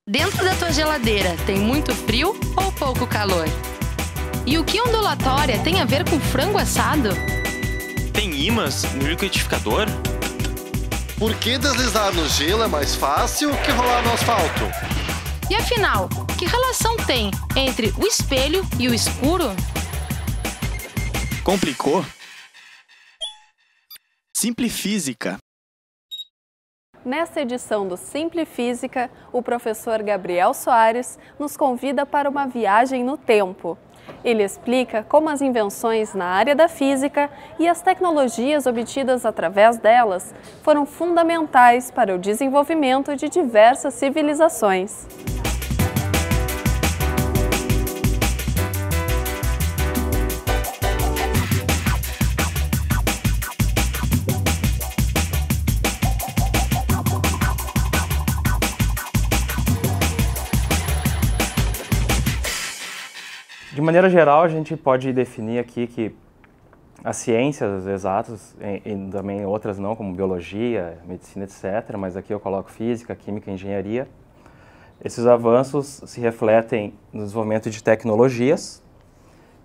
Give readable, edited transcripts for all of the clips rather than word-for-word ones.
Dentro da tua geladeira tem muito frio ou pouco calor? E o que ondulatória tem a ver com frango assado? Tem ímãs no liquidificador? Por que deslizar no gelo é mais fácil que rolar no asfalto? E afinal, que relação tem entre o espelho e o escuro? Complicou? Simplifísica. Nesta edição do Simple Física, o professor Gabriel Soares nos convida para uma viagem no tempo. Ele explica como as invenções na área da física e as tecnologias obtidas através delas foram fundamentais para o desenvolvimento de diversas civilizações. De maneira geral, a gente pode definir aqui que as ciências exatas, e também outras não, como biologia, medicina, etc., mas aqui eu coloco física, química, engenharia, esses avanços se refletem no desenvolvimento de tecnologias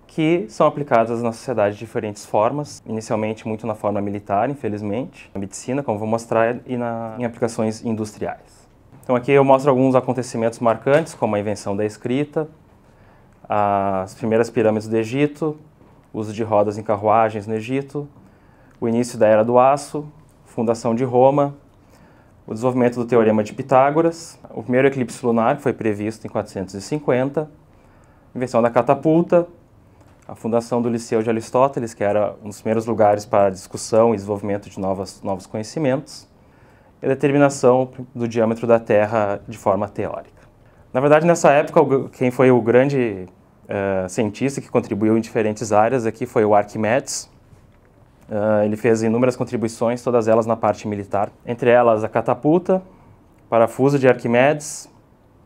que são aplicadas na sociedade de diferentes formas, inicialmente muito na forma militar, infelizmente, na medicina, como vou mostrar, e em aplicações industriais. Então aqui eu mostro alguns acontecimentos marcantes, como a invenção da escrita, as primeiras pirâmides do Egito, o uso de rodas em carruagens no Egito, o início da Era do Aço, fundação de Roma, o desenvolvimento do Teorema de Pitágoras, o primeiro eclipse lunar, que foi previsto em 450, a invenção da catapulta, a fundação do Liceu de Aristóteles, que era um dos primeiros lugares para discussão e desenvolvimento de novos conhecimentos, e a determinação do diâmetro da Terra de forma teórica. Na verdade, nessa época, quem foi o grande cientista que contribuiu em diferentes áreas aqui foi o Arquimedes. Ele fez inúmeras contribuições, todas elas na parte militar. Entre elas, a catapulta, parafuso de Arquimedes,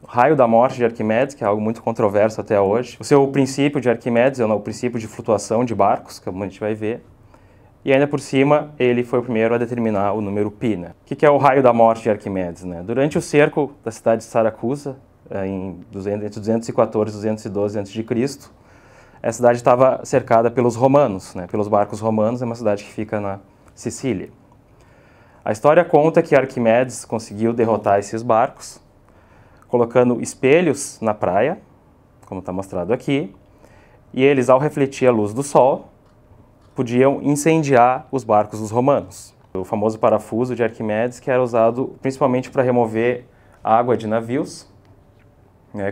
o raio da morte de Arquimedes, que é algo muito controverso até hoje. O seu princípio de Arquimedes é o princípio de flutuação de barcos, como a gente vai ver. E ainda por cima, ele foi o primeiro a determinar o número π. Né? O que é o raio da morte de Arquimedes? Né? Durante o cerco da cidade de Siracusa, entre 214 e 212 a.C., a cidade estava cercada pelos romanos, né, pelos barcos romanos, é uma cidade que fica na Sicília. A história conta que Arquimedes conseguiu derrotar esses barcos, colocando espelhos na praia, como está mostrado aqui, e eles, ao refletir a luz do sol, podiam incendiar os barcos dos romanos. O famoso parafuso de Arquimedes, que era usado principalmente para remover água de navios.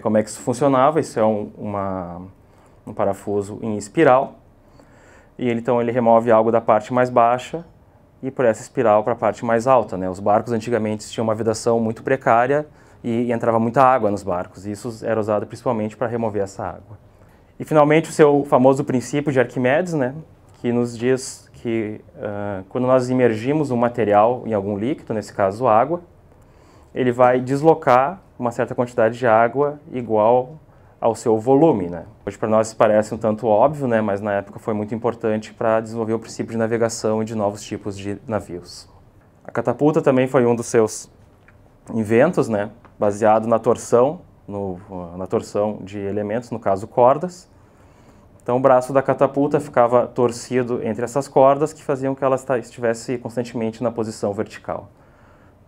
Como é que isso funcionava? Isso é um parafuso em espiral, e então ele remove algo da parte mais baixa e por essa espiral para a parte mais alta. Né? Os barcos antigamente tinham uma vedação muito precária e entrava muita água nos barcos, e isso era usado principalmente para remover essa água. E finalmente o seu famoso princípio de Arquimedes, né? Que nos diz que quando nós imergimos um material em algum líquido, nesse caso água, ele vai deslocar uma certa quantidade de água igual ao seu volume. Né? Hoje para nós parece um tanto óbvio, né? Mas na época foi muito importante para desenvolver o princípio de navegação e de novos tipos de navios. A catapulta também foi um dos seus inventos, né? Baseado na torção, na torção de elementos, no caso cordas. Então o braço da catapulta ficava torcido entre essas cordas que faziam que ela estivesse constantemente na posição vertical.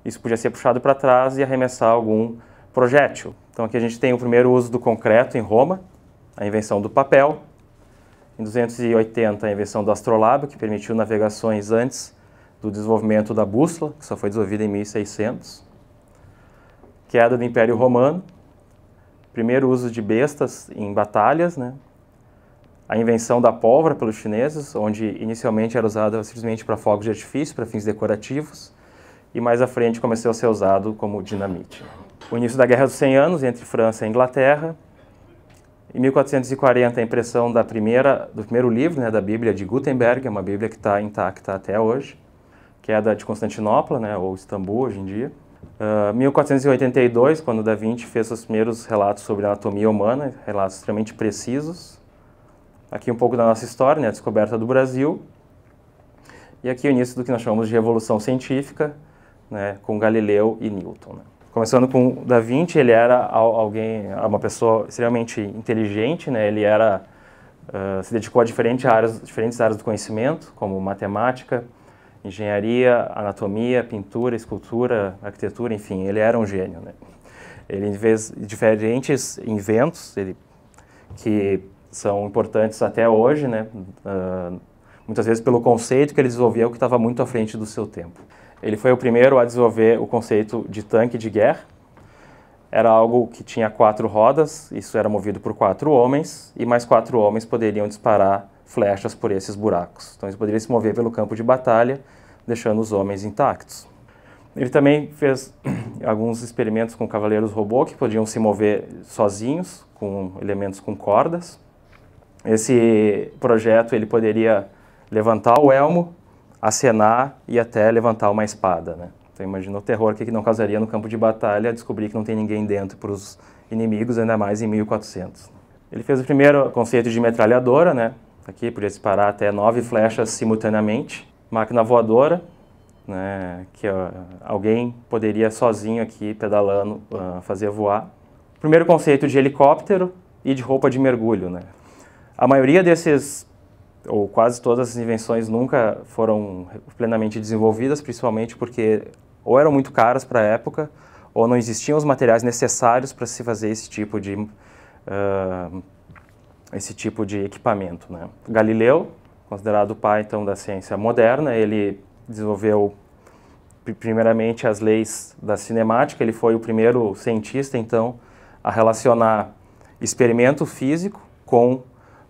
Isso podia ser puxado para trás e arremessar algum projétil. Então aqui a gente tem o primeiro uso do concreto em Roma, a invenção do papel. Em 280, a invenção do astrolábio, que permitiu navegações antes do desenvolvimento da bússola, que só foi desenvolvida em 1600. Queda do Império Romano. Primeiro uso de bestas em batalhas, né? A invenção da pólvora pelos chineses, onde inicialmente era usada simplesmente para fogos de artifício, para fins decorativos, e mais à frente começou a ser usado como dinamite. O início da Guerra dos 100 Anos entre França e Inglaterra. Em 1440, a impressão do primeiro livro, né, da Bíblia de Gutenberg, é uma Bíblia que está intacta até hoje, queda de Constantinopla, né, ou Istambul hoje em dia. 1482, quando Da Vinci fez os primeiros relatos sobre a anatomia humana, relatos extremamente precisos. Aqui um pouco da nossa história, né, a descoberta do Brasil. E aqui o início do que nós chamamos de Revolução Científica, né, com Galileu e Newton. Né. Começando com Da Vinci, ele era uma pessoa extremamente inteligente, né? Ele se dedicou a diferentes áreas do conhecimento, como matemática, engenharia, anatomia, pintura, escultura, arquitetura, enfim, ele era um gênio, né? Ele fez diferentes inventos que são importantes até hoje, né? Muitas vezes pelo conceito que ele desenvolveu, que estava muito à frente do seu tempo. Ele foi o primeiro a desenvolver o conceito de tanque de guerra. Era algo que tinha 4 rodas, isso era movido por 4 homens, e mais 4 homens poderiam disparar flechas por esses buracos. Então eles poderiam se mover pelo campo de batalha, deixando os homens intactos. Ele também fez alguns experimentos com cavaleiros robô, que podiam se mover sozinhos, com elementos com cordas. Esse projeto ele poderia levantar o elmo, acenar e até levantar uma espada, né? Então imagina o terror que não causaria no campo de batalha descobrir que não tem ninguém dentro para os inimigos, ainda mais em 1400. Ele fez o primeiro conceito de metralhadora, né? Aqui podia disparar até 9 flechas simultaneamente. Máquina voadora, né? Que alguém poderia sozinho aqui, pedalando, fazer voar. O primeiro conceito de helicóptero e de roupa de mergulho, né? A maioria desses, ou quase todas as invenções nunca foram plenamente desenvolvidas, principalmente porque ou eram muito caras para a época, ou não existiam os materiais necessários para se fazer esse tipo de equipamento, né? Galileu, considerado o pai então da ciência moderna, ele desenvolveu primeiramente as leis da cinemática. Ele foi o primeiro cientista então a relacionar experimento físico com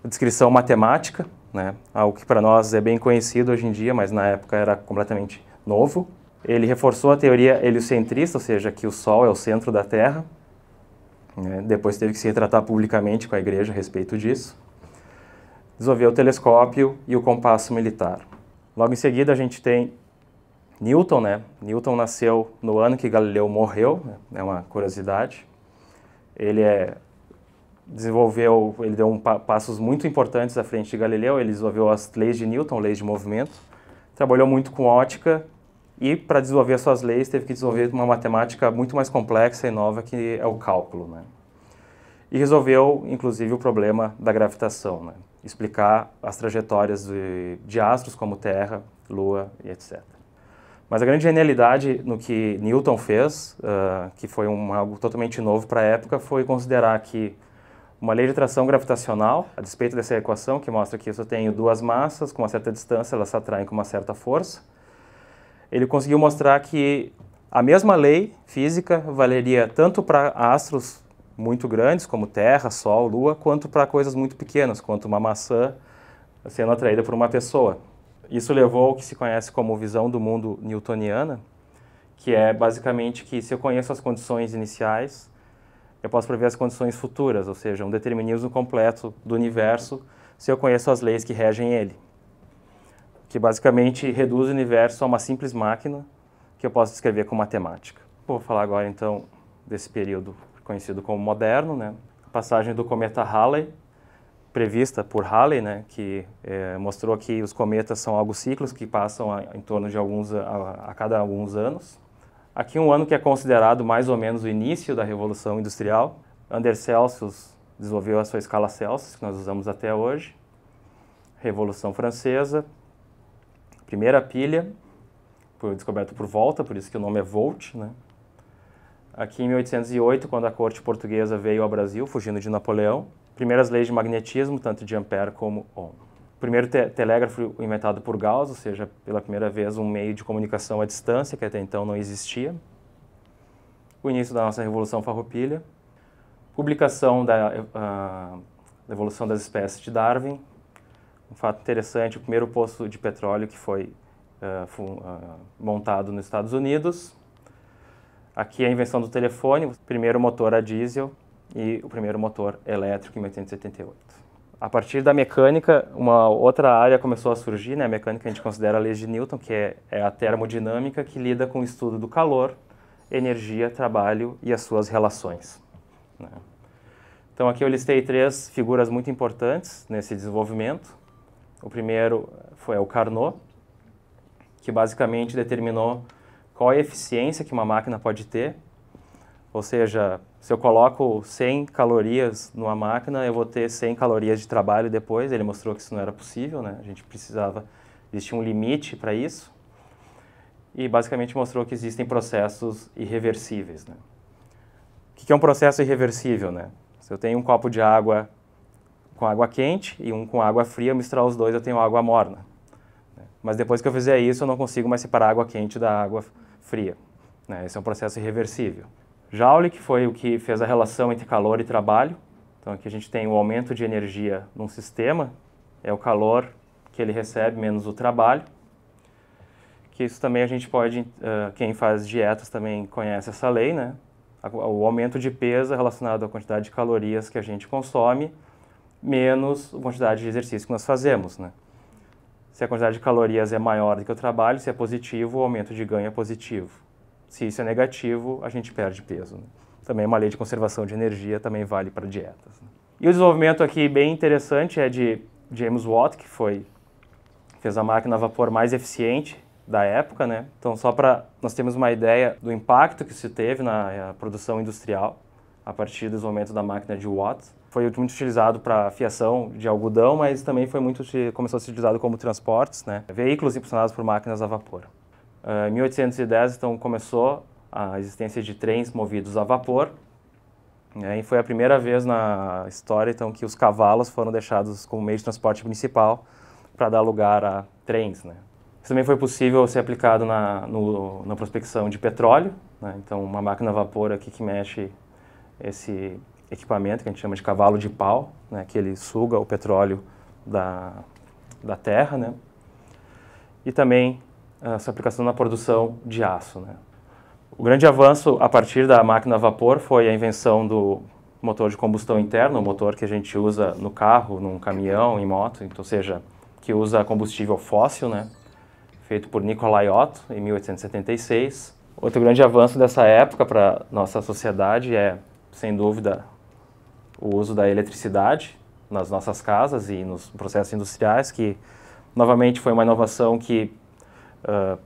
descrição matemática, né? Algo que para nós é bem conhecido hoje em dia, mas na época era completamente novo. Ele reforçou a teoria heliocentrista, ou seja, que o Sol é o centro da Terra, né? Depois teve que se retratar publicamente com a igreja a respeito disso. Desenvolveu o telescópio e o compasso militar. Logo em seguida a gente tem Newton, né? Newton nasceu no ano que Galileu morreu, né? É uma curiosidade. Ele deu passos muito importantes à frente de Galileu. Ele desenvolveu as leis de Newton, leis de movimento. Trabalhou muito com ótica e, para desenvolver as suas leis, teve que desenvolver uma matemática muito mais complexa e nova, que é o cálculo, né? E resolveu, inclusive, o problema da gravitação, né? Explicar as trajetórias de astros como Terra, Lua e etc. Mas a grande genialidade no que Newton fez, que foi algo totalmente novo para a época, foi considerar que uma lei de atração gravitacional, a despeito dessa equação que mostra que eu só tenho 2 massas com uma certa distância, elas se atraem com uma certa força. Ele conseguiu mostrar que a mesma lei física valeria tanto para astros muito grandes, como Terra, Sol, Lua, quanto para coisas muito pequenas, quanto uma maçã sendo atraída por uma pessoa. Isso levou ao que se conhece como visão do mundo newtoniana, que é basicamente que se eu conheço as condições iniciais, eu posso prever as condições futuras, ou seja, um determinismo completo do universo se eu conheço as leis que regem ele. Que basicamente reduz o universo a uma simples máquina que eu posso descrever com matemática. Vou falar agora então desse período conhecido como moderno, né? A passagem do cometa Halley, prevista por Halley, né? Que mostrou que os cometas são algo ciclos que passam em torno de a cada alguns anos. Aqui um ano que é considerado mais ou menos o início da Revolução Industrial. Anders Celsius desenvolveu a sua escala Celsius, que nós usamos até hoje. Revolução Francesa. Primeira pilha, foi descoberta por Volta, por isso que o nome é Volt, né? Aqui em 1808, quando a corte portuguesa veio ao Brasil, fugindo de Napoleão. Primeiras leis de magnetismo, tanto de Ampère como Ohm. Primeiro telégrafo inventado por Gauss, ou seja, pela primeira vez um meio de comunicação à distância, que até então não existia. O início da nossa Revolução Farroupilha. Publicação da evolução das espécies de Darwin. Um fato interessante, o primeiro poço de petróleo que foi montado nos Estados Unidos. Aqui a invenção do telefone, o primeiro motor a diesel e o primeiro motor elétrico em 1878. A partir da mecânica, uma outra área começou a surgir, né? A mecânica a gente considera a lei de Newton, que é a termodinâmica, que lida com o estudo do calor, energia, trabalho e as suas relações, né? Então aqui eu listei 3 figuras muito importantes nesse desenvolvimento. O primeiro foi o Carnot, que basicamente determinou qual é a eficiência que uma máquina pode ter. Ou seja, se eu coloco 100 calorias numa máquina, eu vou ter 100 calorias de trabalho depois. Ele mostrou que isso não era possível, né? A gente precisava, existia um limite para isso. E basicamente mostrou que existem processos irreversíveis, né? O que é um processo irreversível, né? Se eu tenho um copo de água com água quente e um com água fria, eu misturar os dois, eu tenho água morna. Mas depois que eu fizer isso, eu não consigo mais separar a água quente da água fria, né? Esse é um processo irreversível. Joule, que foi o que fez a relação entre calor e trabalho. Então aqui a gente tem o aumento de energia num sistema, é o calor que ele recebe menos o trabalho. Que isso também a gente pode, quem faz dietas também conhece essa lei, né? O aumento de peso é relacionado à quantidade de calorias que a gente consome, menos a quantidade de exercício que nós fazemos, né? Se a quantidade de calorias é maior do que o trabalho, se é positivo, o aumento de ganho é positivo. Se isso é negativo, a gente perde peso, né? Também uma lei de conservação de energia também vale para dietas, né? E o desenvolvimento aqui bem interessante é de James Watt, que fez a máquina a vapor mais eficiente da época, né? Então, só para nós termos uma ideia do impacto que isso teve na produção industrial, a partir do desenvolvimento da máquina de Watt. Foi muito utilizado para fiação de algodão, mas também começou a ser utilizado como transportes, né? Veículos impulsionados por máquinas a vapor. Em 1810, então, começou a existência de trens movidos a vapor, né? E foi a primeira vez na história, então, que os cavalos foram deixados como meio de transporte principal para dar lugar a trens, né? Isso também foi possível ser aplicado na prospecção de petróleo, né? Então, uma máquina a vapor aqui que mexe esse equipamento que a gente chama de cavalo de pau, né? Que ele suga o petróleo da terra, né? E também essa aplicação na produção de aço, né? O grande avanço a partir da máquina a vapor foi a invenção do motor de combustão interna, o motor que a gente usa no carro, num caminhão, em moto, então, ou seja, que usa combustível fóssil, né? Feito por Nikolai Otto, em 1876. Outro grande avanço dessa época para nossa sociedade é, sem dúvida, o uso da eletricidade nas nossas casas e nos processos industriais, que novamente foi uma inovação que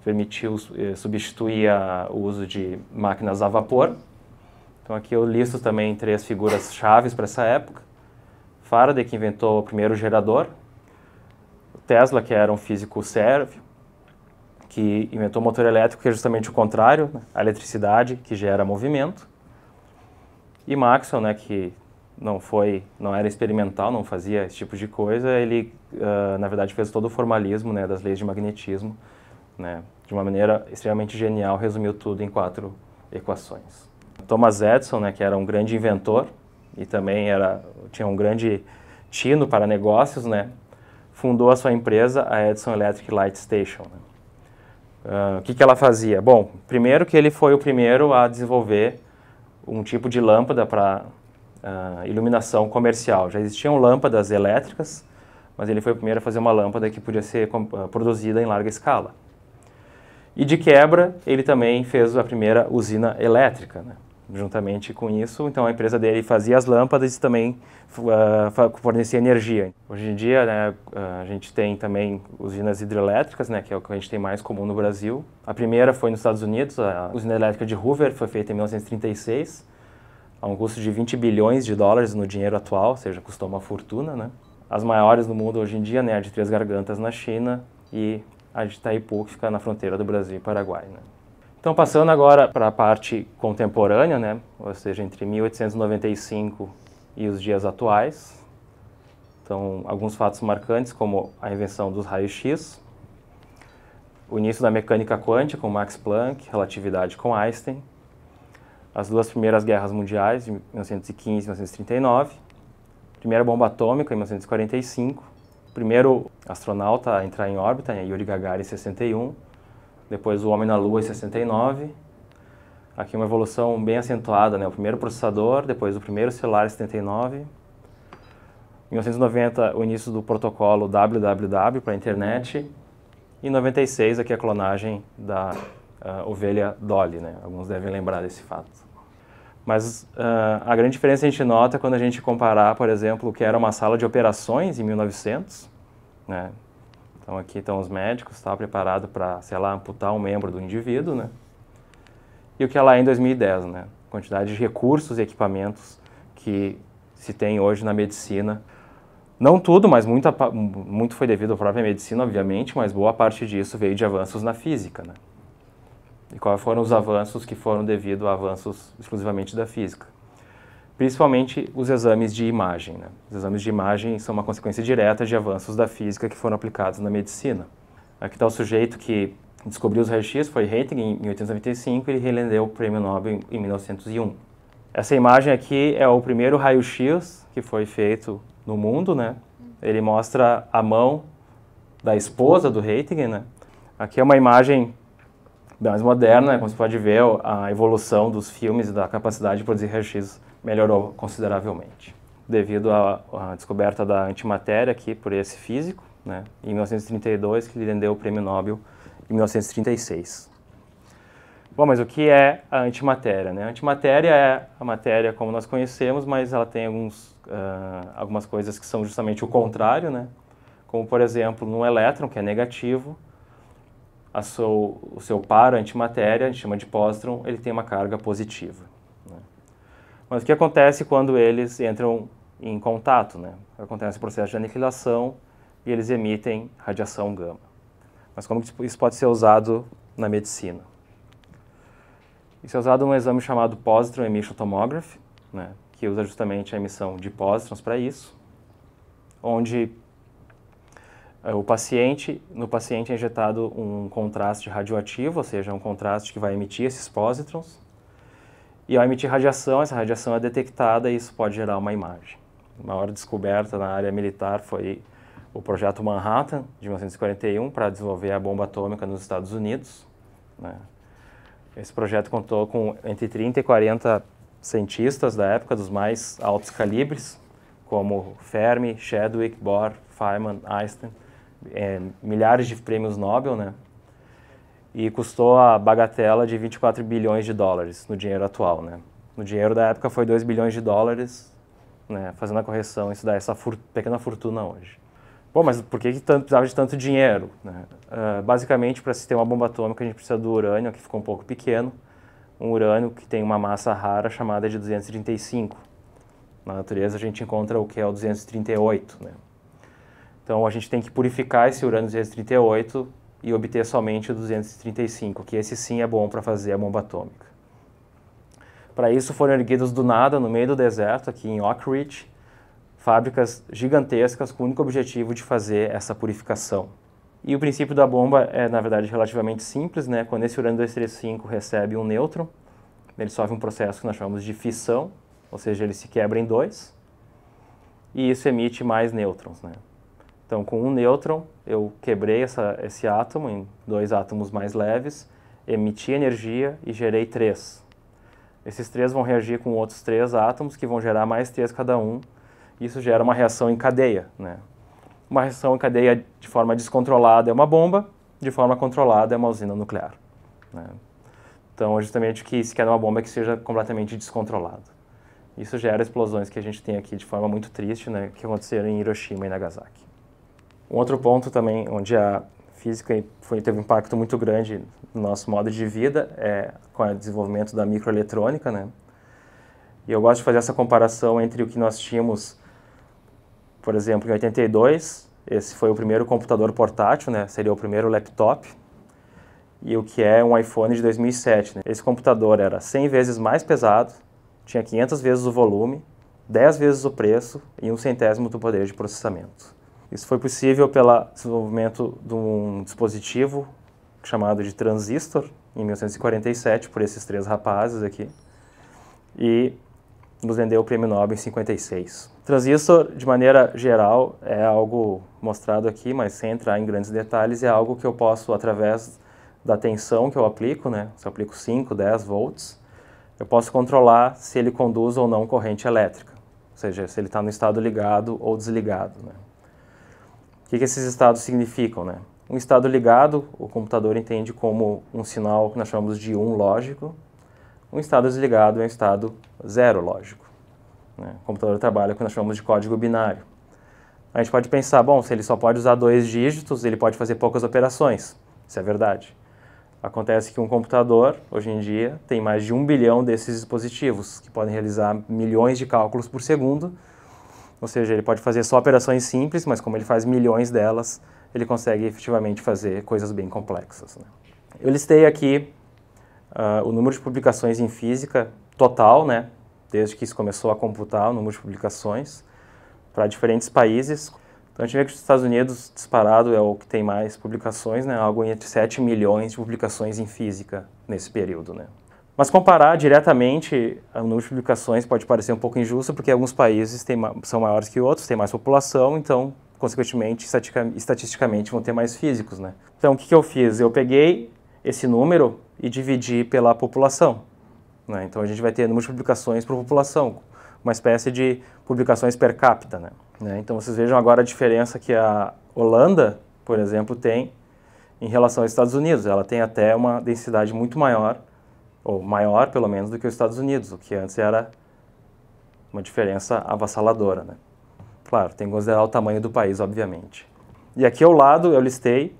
permitiu substituir o uso de máquinas a vapor. Então aqui eu listo também 3 figuras chaves para essa época. Faraday, que inventou o primeiro gerador. Tesla, que era um físico sérvio, que inventou o motor elétrico, que é justamente o contrário, né? A eletricidade, que gera movimento. E Maxwell, né, que não era experimental, não fazia esse tipo de coisa, ele, na verdade, fez todo o formalismo, né, das leis de magnetismo, né, de uma maneira extremamente genial, resumiu tudo em 4 equações. Thomas Edison, né, que era um grande inventor e também tinha um grande tino para negócios, né, fundou a sua empresa, a Edison Electric Light Station, né. O que ela fazia? Bom, primeiro que ele foi o primeiro a desenvolver um tipo de lâmpada para iluminação comercial. Já existiam lâmpadas elétricas, mas ele foi o primeiro a fazer uma lâmpada que podia ser produzida em larga escala. E de quebra, ele também fez a primeira usina elétrica, né? Juntamente com isso, então a empresa dele fazia as lâmpadas e também fornecia energia. Hoje em dia, né, a gente tem também usinas hidrelétricas, né, que é o que a gente tem mais comum no Brasil. A primeira foi nos Estados Unidos, a usina elétrica de Hoover, foi feita em 1936, a um custo de 20 bilhões de dólares no dinheiro atual, ou seja, custou uma fortuna, né? As maiores no mundo hoje em dia, né, a de Três Gargantas na China e a de Itaipu, que fica na fronteira do Brasil e Paraguai, né? Então, passando agora para a parte contemporânea, né, ou seja, entre 1895 e os dias atuais. Então, alguns fatos marcantes, como a invenção dos raios-x, o início da mecânica quântica com Max Planck, relatividade com Einstein, as 2 primeiras guerras mundiais, de 1915 e 1939, primeira bomba atômica em 1945, o primeiro astronauta a entrar em órbita, Yuri Gagarin, em 61, depois o homem na Lua em 69, aqui uma evolução bem acentuada, né? O primeiro processador, depois o primeiro celular em 79, em 1990 o início do protocolo WWW para a internet, e em 96 aqui a clonagem da ovelha Dolly, né? Alguns devem lembrar desse fato. Mas a grande diferença a gente nota quando a gente comparar, por exemplo, o que era uma sala de operações em 1900, né? Então aqui estão os médicos, preparados para, sei lá, amputar um membro do indivíduo, né? E o que ela é em 2010, né? quantidade de recursos e equipamentos que se tem hoje na medicina. Não tudo, mas muito foi devido à própria medicina, obviamente, mas boa parte disso veio de avanços na física, né? E quais foram os avanços que foram devido a avanços exclusivamente da física? Principalmente os exames de imagem, né? Os exames de imagem são uma consequência direta de avanços da física que foram aplicados na medicina. Aqui está o sujeito que descobriu os raios-x, foi Röntgen em 1895, e ele rendeu o prêmio Nobel em 1901. Essa imagem aqui é o primeiro raio-x que foi feito no mundo, né? Ele mostra a mão da esposa do Röntgen, né? Aqui é uma imagem mais moderna, né? Como você pode ver, a evolução dos filmes e da capacidade de produzir raio-x melhorou consideravelmente, devido à descoberta da antimatéria aqui por esse físico, né? Em 1932, que lhe rendeu o prêmio Nobel em 1936. Bom, mas o que é a antimatéria, né? A antimatéria é a matéria como nós conhecemos, mas ela tem algumas coisas que são justamente o contrário, né? Como, por exemplo, no elétron, que é negativo, o seu par antimatéria, a gente chama de pósitron, ele tem uma carga positiva, né? Mas o que acontece quando eles entram em contato, né? Acontece o processo de aniquilação e eles emitem radiação gama. Mas como isso pode ser usado na medicina? Isso é usado num exame chamado Positron Emission Tomography, né, que usa justamente a emissão de pósitrons para isso, onde no paciente é injetado um contraste radioativo, ou seja, um contraste que vai emitir esses pósitrons, e ao emitir radiação, essa radiação é detectada e isso pode gerar uma imagem. A maior descoberta na área militar foi o projeto Manhattan, de 1941, para desenvolver a bomba atômica nos Estados Unidos, né. Esse projeto contou com entre 30 e 40 cientistas da época, dos mais altos calibres, como Fermi, Chadwick, Bohr, Feynman, Einstein, milhares de prêmios Nobel, né? E custou a bagatela de 24 bilhões de dólares no dinheiro atual, né? No dinheiro da época foi 2 bilhões de dólares, né? Fazendo a correção, isso dá essa pequena fortuna hoje. Bom, mas por que precisava de tanto dinheiro, né? Basicamente, para se ter uma bomba atômica, a gente precisa do urânio, que ficou um pouco pequeno. Um urânio que tem uma massa rara chamada de 235. Na natureza, a gente encontra o que é o 238, né? Então, a gente tem que purificar esse urânio 238 e obter somente o 235, que esse sim é bom para fazer a bomba atômica. Para isso, foram erguidos do nada, no meio do deserto, aqui em Oak Ridge, fábricas gigantescas com o único objetivo de fazer essa purificação. E o princípio da bomba é, na verdade, relativamente simples, né? Quando esse urânio 235 recebe um nêutron, ele sofre um processo que nós chamamos de fissão, ou seja, ele se quebra em dois, e isso emite mais nêutrons, né? Então, com um nêutron, eu quebrei esse átomo em dois átomos mais leves, emiti energia e gerei 3. Esses 3 vão reagir com outros 3 átomos, que vão gerar mais 3 cada um. Isso gera uma reação em cadeia, né? Uma reação em cadeia de forma descontrolada é uma bomba, de forma controlada é uma usina nuclear, né? Então, justamente o que se quer numa bomba é que seja completamente descontrolado. Isso gera explosões que a gente tem aqui de forma muito triste, né, que aconteceram em Hiroshima e Nagasaki. Um outro ponto também onde a física teve um impacto muito grande no nosso modo de vida é com o desenvolvimento da microeletrônica, né? E eu gosto de fazer essa comparação entre o que nós tínhamos, por exemplo, em 82, esse foi o primeiro computador portátil, né? Seria o primeiro laptop, e o que é um iPhone de 2007, né? Esse computador era 100 vezes mais pesado, tinha 500 vezes o volume, 10 vezes o preço e 1/100º do poder de processamento. Isso foi possível pelo desenvolvimento de um dispositivo chamado de transistor, em 1947, por esses 3 rapazes aqui, e nos rendeu o prêmio Nobel em 56. Transistor, de maneira geral, é algo mostrado aqui, mas sem entrar em grandes detalhes, é algo que eu posso, através da tensão que eu aplico, né? Se eu aplico 5, 10 volts, eu posso controlar se ele conduz ou não corrente elétrica, ou seja, se ele está no estado ligado ou desligado, né? O que esses estados significam, né? Um estado ligado, o computador entende como um sinal que nós chamamos de 1 lógico. Um estado desligado é um estado 0 lógico, né? O computador trabalha com o que nós chamamos de código binário. A gente pode pensar, bom, se ele só pode usar 2 dígitos, ele pode fazer poucas operações. Isso é verdade. Acontece que um computador, hoje em dia, tem mais de 1 bilhão desses dispositivos, que podem realizar milhões de cálculos por segundo, ou seja, ele pode fazer só operações simples, mas como ele faz milhões delas, ele consegue efetivamente fazer coisas bem complexas, né? Eu listei aqui o número de publicações em física total, né, desde que isso começou a computar o número de publicações, para diferentes países. Então a gente vê que os Estados Unidos, disparado, é o que tem mais publicações, né, algo entre 7 milhões de publicações em física nesse período, né. Mas comparar diretamente o número de publicações pode parecer um pouco injusto, porque alguns países são maiores que outros, têm mais população, então, consequentemente, estatisticamente vão ter mais físicos, né. Então, o que eu fiz? Eu peguei esse número e dividi pela população, né. Então, a gente vai ter número de publicações por população, uma espécie de publicações per capita, né. Então, vocês vejam agora a diferença que a Holanda, por exemplo, tem em relação aos Estados Unidos. Ela tem até uma densidade muito maior, ou maior, pelo menos, do que os Estados Unidos, o que antes era uma diferença avassaladora, né? Claro, tem que considerar o tamanho do país, obviamente. E aqui ao lado eu listei,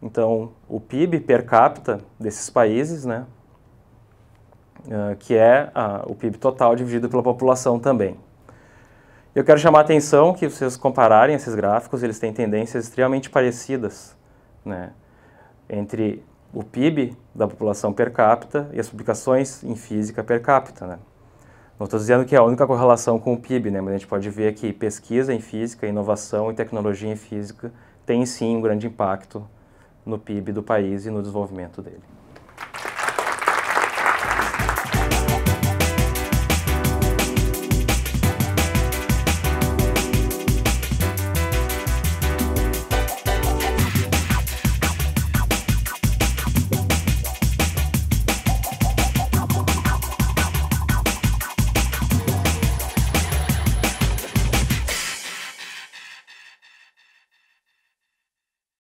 então, o PIB per capita desses países, né? Que é o PIB total dividido pela população também. Eu quero chamar a atenção que vocês compararem esses gráficos, eles têm tendências extremamente parecidas, né? Entre o PIB da população per capita e as publicações em física per capita, né? Não estou dizendo que é a única correlação com o PIB, né? Mas a gente pode ver que pesquisa em física, inovação e tecnologia em física tem sim um grande impacto no PIB do país e no desenvolvimento dele.